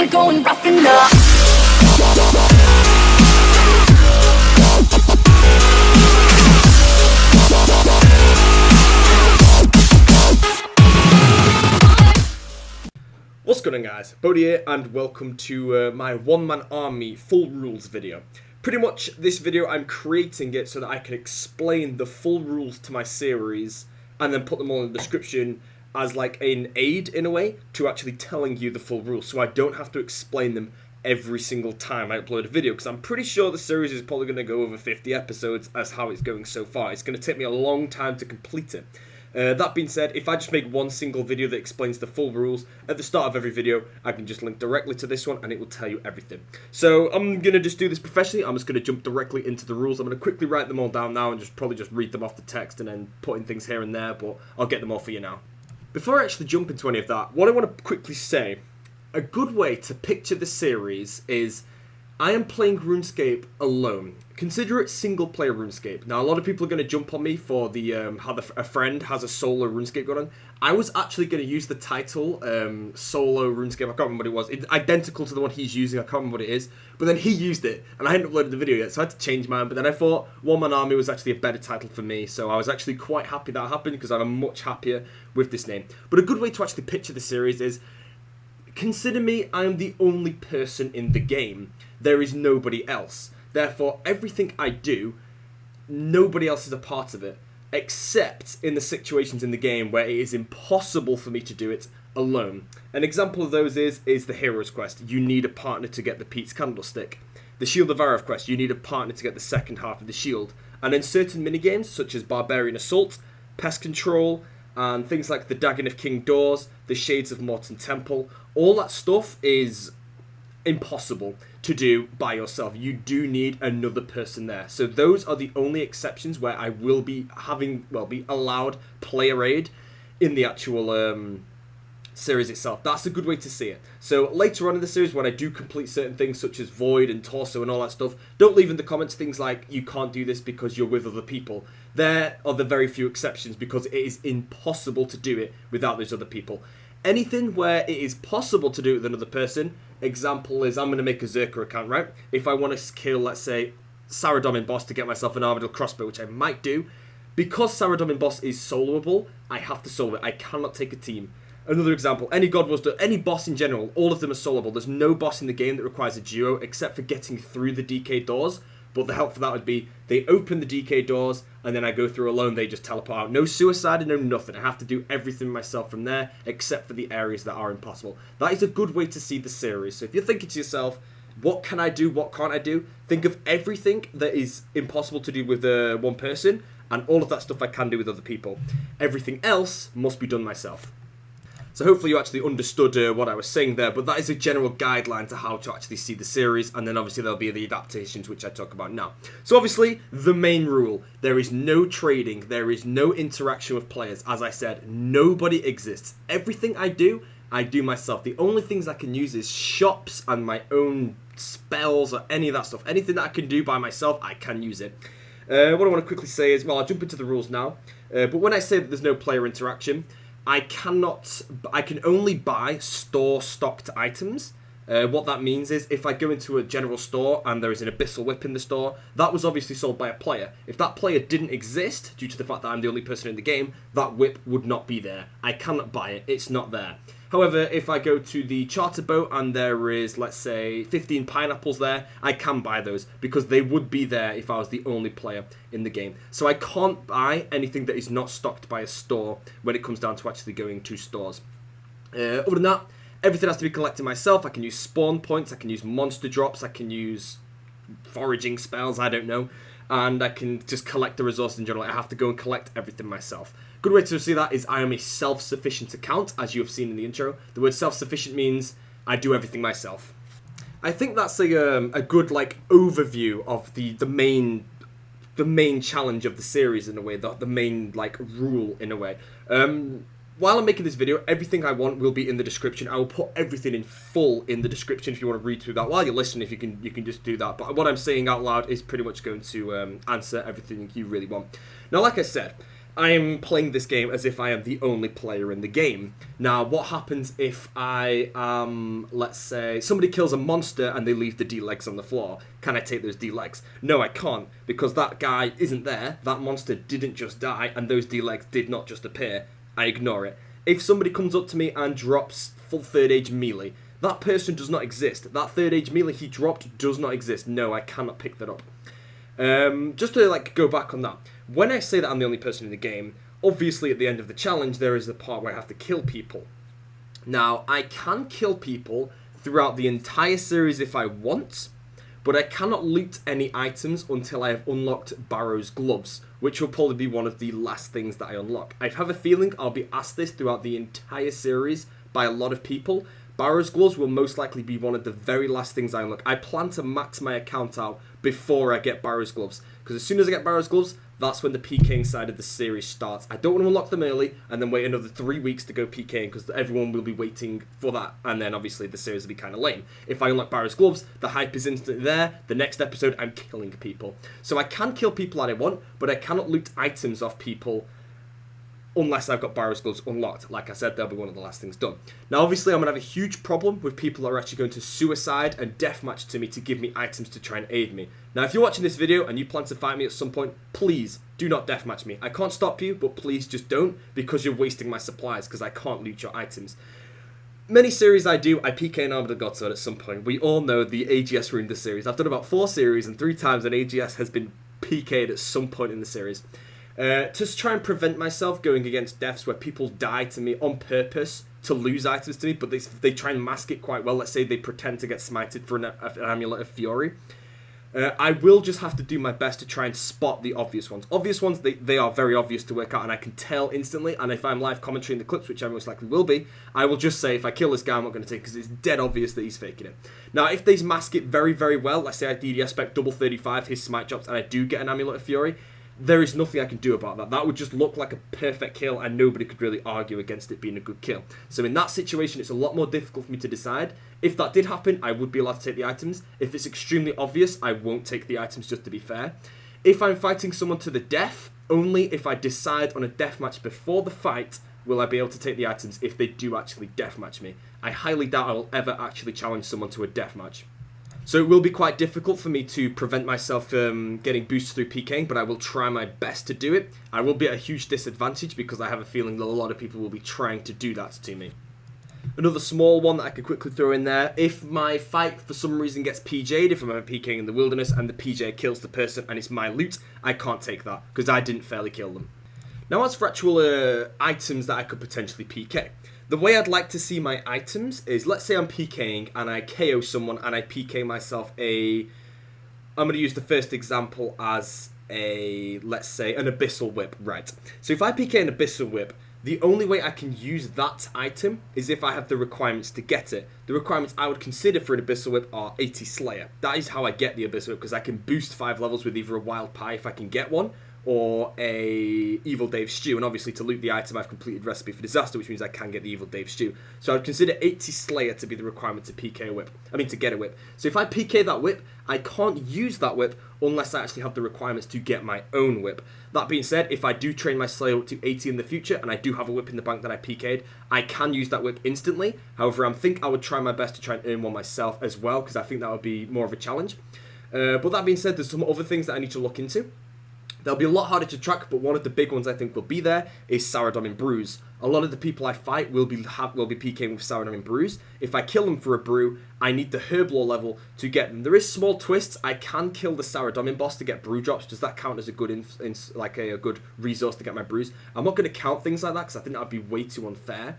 we're going rough enough. What's going on, guys? Bodhi here, and welcome to my one-man army full rules video. Pretty much this video I'm creating it so that I can explain the full rules to my series and then put them all in the description as like an aid in a way to actually telling you the full rules, so I don't have to explain them every single time I upload a video, because I'm pretty sure the series is probably going to go over 50 episodes as how it's going so far. It's going to take me a long time to complete it. That being said, if I just make one single video that explains the full rules at the start of every video, I can just link directly to this one and it will tell you everything. So I'm going to just do this professionally. I'm just going to jump directly into the rules. I'm going to quickly write them all down now and probably just read them off the text and then put in things here and there, but I'll get them all for you now. Before I actually jump into any of that, what I want to quickly say, a good way to picture the series is I am playing RuneScape alone. Consider it single-player RuneScape. Now, a lot of people are going to jump on me for the how a friend has a solo RuneScape going on. I was actually going to use the title solo RuneScape. I can't remember what it was. It's identical to the one he's using. I can't remember what it is. But then he used it, and I hadn't uploaded the video yet, so I had to change mine. But then I thought One Man Army was actually a better title for me, so I was actually quite happy that happened because I'm much happier with this name. But a good way to actually picture the series is, consider me, I am the only person in the game. There is nobody else. Therefore, everything I do, nobody else is a part of it, except in the situations in the game where it is impossible for me to do it alone. An example of those is the Hero's Quest. You need a partner to get the Pete's Candlestick. The Shield of Arrav quest, you need a partner to get the second half of the shield. And in certain minigames, such as Barbarian Assault, Pest Control, and things like the Dagon of King Doors, the Shades of Morton Temple, all that stuff is impossible to do by yourself. You do need another person there. So those are the only exceptions where I will be be allowed player aid in the actual series itself. That's a good way to see it. So later on in the series, when I do complete certain things such as Void and Torso and all that stuff, don't leave in the comments things like you can't do this because you're with other people. There are the very few exceptions because it is impossible to do it without those other people. Anything where it is possible to do it with another person, example is I'm going to make a Zerker account, right? If I want to kill, let's say, Saradomin boss to get myself an Armadillo crossbow, which I might do, because Saradomin boss is soloable, I have to solo it. I cannot take a team. Another example, any God Wars, any boss in general, all of them are soloable. There's no boss in the game that requires a duo except for getting through the DK doors. But the help for that would be they open the DK doors and then I go through alone. They just teleport out. No suicide and no nothing. I have to do everything myself from there except for the areas that are impossible. That is a good way to see the series. So if you're thinking to yourself, what can I do? What can't I do? Think of everything that is impossible to do with one person and all of that stuff I can do with other people. Everything else must be done myself. So hopefully you actually understood what I was saying there, but that is a general guideline to how to actually see the series, and then obviously there'll be the adaptations which I talk about now. So obviously, the main rule, there is no trading, there is no interaction with players. As I said, nobody exists. Everything I do myself. The only things I can use is shops and my own spells or any of that stuff. Anything that I can do by myself, I can use it. What I want to quickly say is, well, I'll jump into the rules now, but when I say that there's no player interaction, I can only buy store-stocked items. What that means is if I go into a general store and there is an Abyssal Whip in the store, that was obviously sold by a player. If that player didn't exist, due to the fact that I'm the only person in the game, that whip would not be there. I cannot buy it. It's not there. However, if I go to the charter boat and there is, let's say, 15 pineapples there, I can buy those because they would be there if I was the only player in the game. So I can't buy anything that is not stocked by a store when it comes down to actually going to stores. Other than that, everything has to be collected myself. I can use spawn points, I can use monster drops, I can use foraging spells, I don't know. And I can just collect the resources in general. I have to go and collect everything myself. Good way to see that is I am a self-sufficient account, as you have seen in the intro. The word self-sufficient means I do everything myself. I think that's a good like overview of the main challenge of the series in a way, the main like rule in a way. While I'm making this video, everything I want will be in the description. I will put everything in full in the description if you want to read through that. While you're listening, if you can just do that. But what I'm saying out loud is pretty much going to answer everything you really want. Now, like I said, I am playing this game as if I am the only player in the game. Now, what happens if I let's say, somebody kills a monster and they leave the D-legs on the floor? Can I take those D-legs? No, I can't, because that guy isn't there, that monster didn't just die, and those D-legs did not just appear. I ignore it. If somebody comes up to me and drops full third age melee, that person does not exist. That third age melee he dropped does not exist. No, I cannot pick that up. Just to like go back on that, when I say that I'm the only person in the game, obviously at the end of the challenge there is the part where I have to kill people. Now, I can kill people throughout the entire series if I want, but I cannot loot any items until I have unlocked Barrows Gloves, which will probably be one of the last things that I unlock. I have a feeling I'll be asked this throughout the entire series by a lot of people. Barrows Gloves will most likely be one of the very last things I unlock. I plan to max my account out before I get Barrows Gloves, because as soon as I get Barrows Gloves, that's when the PKing side of the series starts. I don't want to unlock them early and then wait another 3 weeks to go PKing, because everyone will be waiting for that, and then obviously the series will be kind of lame. If I unlock Barrows Gloves, the hype is instantly there. The next episode, I'm killing people. So I can kill people that I want, but I cannot loot items off people unless I've got Barrows Gloves unlocked. Like I said, they'll be one of the last things done. Now, obviously, I'm going to have a huge problem with people that are actually going to suicide and deathmatch to me to give me items to try and aid me. Now, if you're watching this video and you plan to fight me at some point, please do not deathmatch me. I can't stop you, but please just don't, because you're wasting my supplies, because I can't loot your items. Many series I do, I PK an Armored Godsword at some point. We all know the AGS ruined the series. I've done about 4 series, and 3 times an AGS has been PK'd at some point in the series. To try and prevent myself going against deaths where people die to me on purpose to lose items to me, but they try and mask it quite well. Let's say they pretend to get smited for an Amulet of Fury. I will just have to do my best to try and spot the obvious ones. Obvious ones, they are very obvious to work out, and I can tell instantly, and if I'm live commentary in the clips, which I most likely will be, I will just say, if I kill this guy, I'm not going to take it, because it's dead obvious that he's faking it. Now, if they mask it very, very well, let's say I DDS spec double 35, his smite drops, and I do get an Amulet of Fury, there is nothing I can do about that. That would just look like a perfect kill, and nobody could really argue against it being a good kill. So in that situation, it's a lot more difficult for me to decide. If that did happen, I would be allowed to take the items. If it's extremely obvious, I won't take the items, just to be fair. If I'm fighting someone to the death, only if I decide on a deathmatch before the fight will I be able to take the items if they do actually deathmatch me. I highly doubt I will ever actually challenge someone to a deathmatch. So it will be quite difficult for me to prevent myself getting boosted through PKing, but I will try my best to do it. I will be at a huge disadvantage because I have a feeling that a lot of people will be trying to do that to me. Another small one that I could quickly throw in there, if my fight for some reason gets PJ'd, if I'm PKing in the wilderness and the PJ kills the person and it's my loot, I can't take that because I didn't fairly kill them. Now, as for actual items that I could potentially PK, the way I'd like to see my items is, let's say I'm PKing and I KO someone and I PK myself I'm going to use the first example as let's say, an Abyssal Whip, right? So if I PK an Abyssal Whip, the only way I can use that item is if I have the requirements to get it. The requirements I would consider for an Abyssal Whip are 80 Slayer. That is how I get the Abyssal Whip, because I can boost 5 levels with either a Wild Pie if I can get one, or a Evil Dave Stew, and obviously to loot the item I've completed Recipe for Disaster, which means I can get the Evil Dave Stew. So I'd consider 80 Slayer to be the requirement to PK a whip. to get a whip. So if I PK that whip, I can't use that whip unless I actually have the requirements to get my own whip. That being said, if I do train my Slayer up to 80 in the future, and I do have a whip in the bank that I PK'd, I can use that whip instantly. However, I think I would try my best to try and earn one myself as well, because I think that would be more of a challenge. But that being said, there's some other things that I need to look into. They'll be a lot harder to track, but one of the big ones I think will be there is Saradomin Brews. A lot of the people I fight will be PKing with Saradomin Brews. If I kill them for a brew, I need the herb lore level to get them. There is small twists. I can kill the Saradomin boss to get brew drops. Does that count as a good a good resource to get my brews? I'm not going to count things like that because I think that would be way too unfair.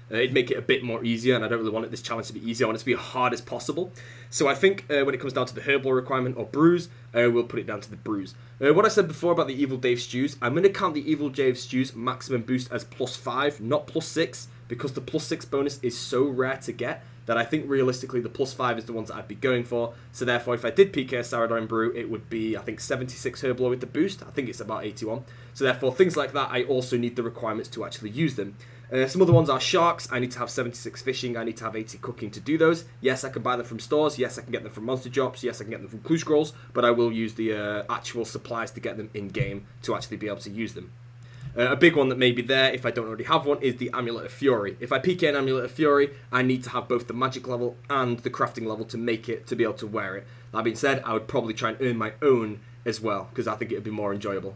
It'd make it a bit more easier, and I don't really want this challenge to be easy. I want it to be as hard as possible. So I think when it comes down to the herb lore requirement or brews, we'll put it down to the brews. What I said before about the Evil Dave Stews, I'm going to count the Evil Dave Stews maximum boost as +5, not +6, because the +6 bonus is so rare to get that I think realistically the +5 is the ones that I'd be going for. So therefore, if I did PK a Saradomin Brew, it would be, I think, 76 herb lore with the boost. I think it's about 81. So therefore, things like that, I also need the requirements to actually use them. Some other ones are sharks. I need to have 76 fishing. I need to have 80 cooking to do those. Yes, I can buy them from stores. Yes, I can get them from monster drops. Yes, I can get them from clue scrolls. But I will use the actual supplies to get them in-game to actually be able to use them. A big one that may be there, if I don't already have one, is the Amulet of Fury. If I PK an Amulet of Fury, I need to have both the magic level and the crafting level to make it, to be able to wear it. That being said, I would probably try and earn my own as well, because I think it would be more enjoyable.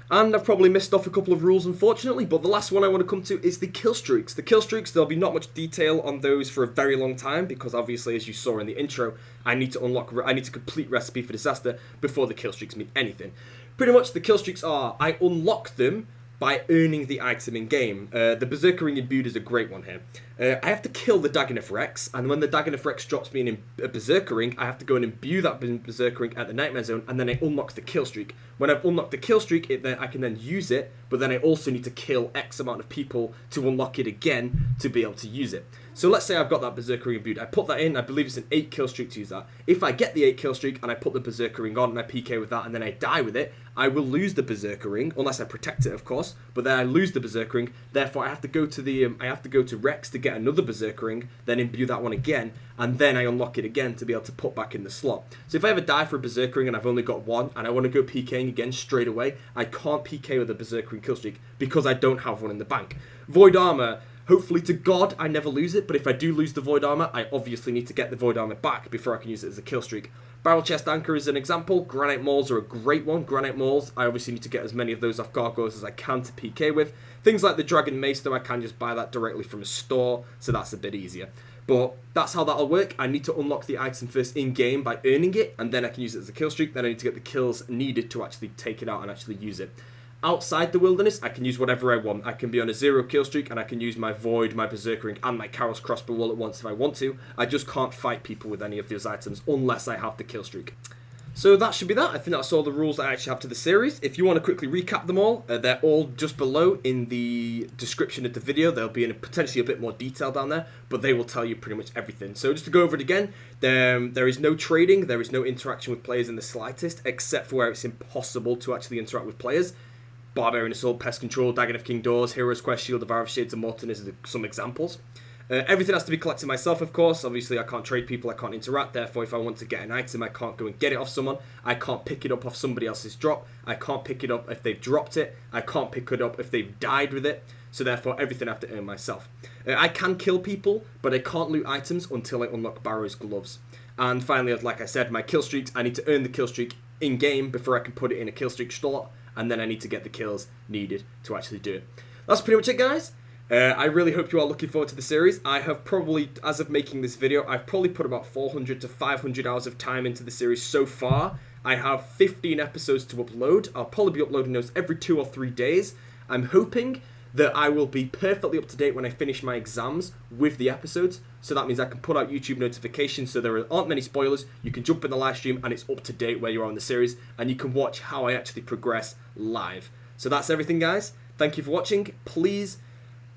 And I've probably missed off a couple of rules, unfortunately, but the last one I want to come to is the Killstreaks. The Killstreaks, there'll be not much detail on those for a very long time, because obviously, as you saw in the intro, I need to complete Recipe for Disaster before the Killstreaks mean anything. Pretty much, the Killstreaks are, I unlock them by earning the item in game. The Berserker Ring Imbued is a great one here. I have to kill the Dagonoth Rex, and when the Dagonoth Rex drops me in a Berserker Ring, I have to go and imbue that Berserker Ring at the Nightmare Zone, and then I unlock the Killstreak. When I've unlocked the Killstreak, I can then use it, but then I also need to kill X amount of people to unlock it again to be able to use it. So let's say I've got that Berserker Ring imbued. I put that in, I believe it's an 8 kill streak to use that. If I get the 8 kill streak and I put the Berserker Ring on and I PK with that and then I die with it, I will lose the Berserker Ring, unless I protect it, of course, but then I lose the Berserker Ring. Therefore, I have to go to Rex to get another Berserker Ring, then imbue that one again, and then I unlock it again to be able to put back in the slot. So if I ever die for a Berserker Ring and I've only got one, and I want to go PKing again straight away, I can't PK with a Berserker Ring kill streak because I don't have one in the bank. Void Armor. Hopefully to God I never lose it, but if I do lose the Void Armor, I obviously need to get the Void Armor back before I can use it as a kill streak. Barrel Chest Anchor is an example. Granite Mauls are a great one. Granite Mauls, I obviously need to get as many of those off Gargoyles as I can to PK with. Things like the Dragon Mace, though, I can just buy that directly from a store, so that's a bit easier. But that's how that'll work. I need to unlock the item first in-game by earning it, and then I can use it as a kill streak. Then I need to get the kills needed to actually take it out and actually use it. Outside the wilderness, I can use whatever I want. I can be on a 0 kill streak and I can use my Void, my Berserker Ring, and my Carol's Crossbow all at once if I want to. I just can't fight people with any of those items unless I have the kill streak. So that should be that. I think that's all the rules I actually have to the series. If you want to quickly recap them all, they're all just below in the description of the video. They'll be in potentially a bit more detail down there, but they will tell you pretty much everything. So just to go over it again, there is no trading, there is no interaction with players in the slightest, except for where it's impossible to actually interact with players. Barbarian Assault, Pest Control, Dagonoth King Doors, Hero's Quest, Shield of Arrav, Shades of Morton is some examples. Everything has to be collected myself, of course. Obviously, I can't trade people, I can't interact. Therefore, if I want to get an item, I can't go and get it off someone. I can't pick it up off somebody else's drop. I can't pick it up if they've dropped it. I can't pick it up if they've died with it. So therefore, everything I have to earn myself. I can kill people, but I can't loot items until I unlock Barrows Gloves. And finally, like I said, my kill streaks, I need to earn the kill streak in-game before I can put it in a kill streak slot. And then I need to get the kills needed to actually do it. That's pretty much it, guys. I really hope you are looking forward to the series. I have probably, as of making this video, I've probably put about 400 to 500 hours of time into the series so far. I have 15 episodes to upload. I'll probably be uploading those every 2 or 3 days. I'm hoping that I will be perfectly up to date when I finish my exams with the episodes. So that means I can put out YouTube notifications so there aren't many spoilers. You can jump in the live stream and it's up to date where you are in the series. And you can watch how I actually progress live. So that's everything, guys. Thank you for watching. Please,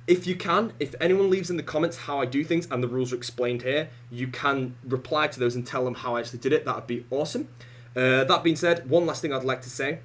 if you can, if anyone leaves in the comments how I do things and the rules are explained here, you can reply to those and tell them how I actually did it. That would be awesome. That being said, one last thing I'd like to say.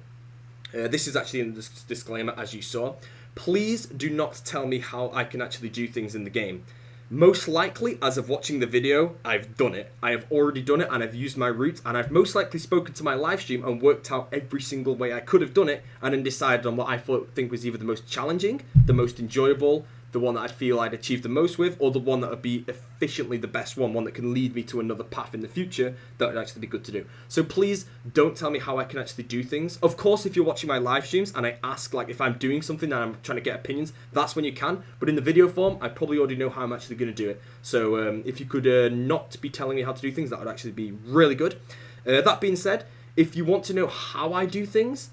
This is actually in the disclaimer, as you saw. Please do not tell me how I can actually do things in the game. Most likely, as of watching the video, I've done it. I have already done it and I've used my route and I've most likely spoken to my live stream and worked out every single way I could have done it and then decided on what I think was either the most challenging, the most enjoyable, the one that I'd feel I'd achieve the most with, or the one that would be efficiently the best one that can lead me to another path in the future that would actually be good to do. So please don't tell me how I can actually do things. Of course, if you're watching my live streams and I ask, like, if I'm doing something and I'm trying to get opinions, that's when you can. But in the video form, I probably already know how I'm actually going to do it. So if you could not be telling me how to do things, that would actually be really good. That being said, if you want to know how I do things,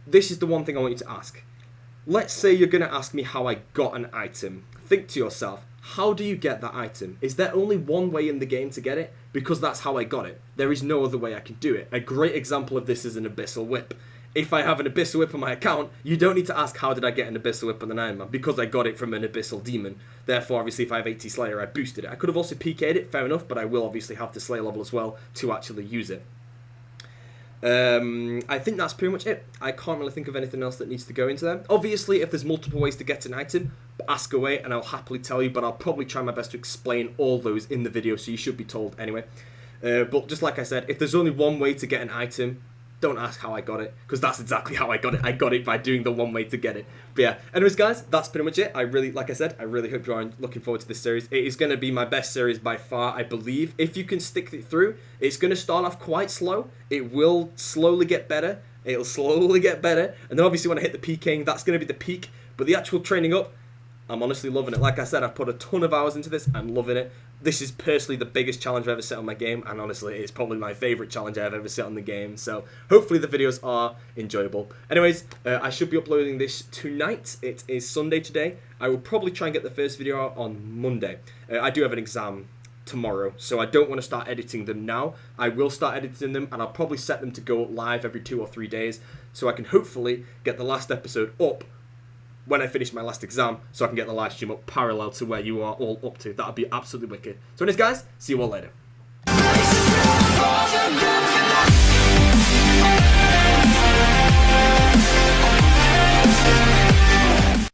this is the one thing I want you to ask. Let's say you're going to ask me how I got an item. Think to yourself, how do you get that item? Is there only one way in the game to get it? Because that's how I got it. There is no other way I can do it. A great example of this is an Abyssal Whip. If I have an Abyssal Whip on my account, you don't need to ask how did I get an Abyssal Whip on the Iron Man, because I got it from an Abyssal Demon. Therefore, obviously, if I have 80 Slayer, I boosted it. I could have also PK'd it, fair enough, but I will obviously have the Slayer level as well to actually use it. I think that's pretty much it. I can't really think of anything else that needs to go into there. Obviously, if there's multiple ways to get an item, ask away and I'll happily tell you, but I'll probably try my best to explain all those in the video, so you should be told anyway. But just like I said, if there's only one way to get an item, Don't ask how I got it, because that's exactly how I got it. I got it by doing the one way to get it. But yeah, anyways guys, that's pretty much it. Like I said, I really hope you're looking forward to this series. It is going to be my best series by far, I believe. If you can stick it through, it's going to start off quite slow. It will slowly get better. It'll slowly get better. And then obviously when I hit the PKing, that's going to be the peak. But the actual training up, I'm honestly loving it. Like I said, I've put a ton of hours into this. I'm loving it. This is personally the biggest challenge I've ever set on my game, and honestly, it's probably my favourite challenge I've ever set on the game, so hopefully the videos are enjoyable. Anyways, I should be uploading this tonight. It is Sunday today. I will probably try and get the first video out on Monday. I do have an exam tomorrow, so I don't want to start editing them now. I will start editing them, and I'll probably set them to go live every 2 or 3 days, so I can hopefully get the last episode up when I finish my last exam, so I can get the live stream up parallel to where you are all up to. That would be absolutely wicked. So anyways guys, see you all later.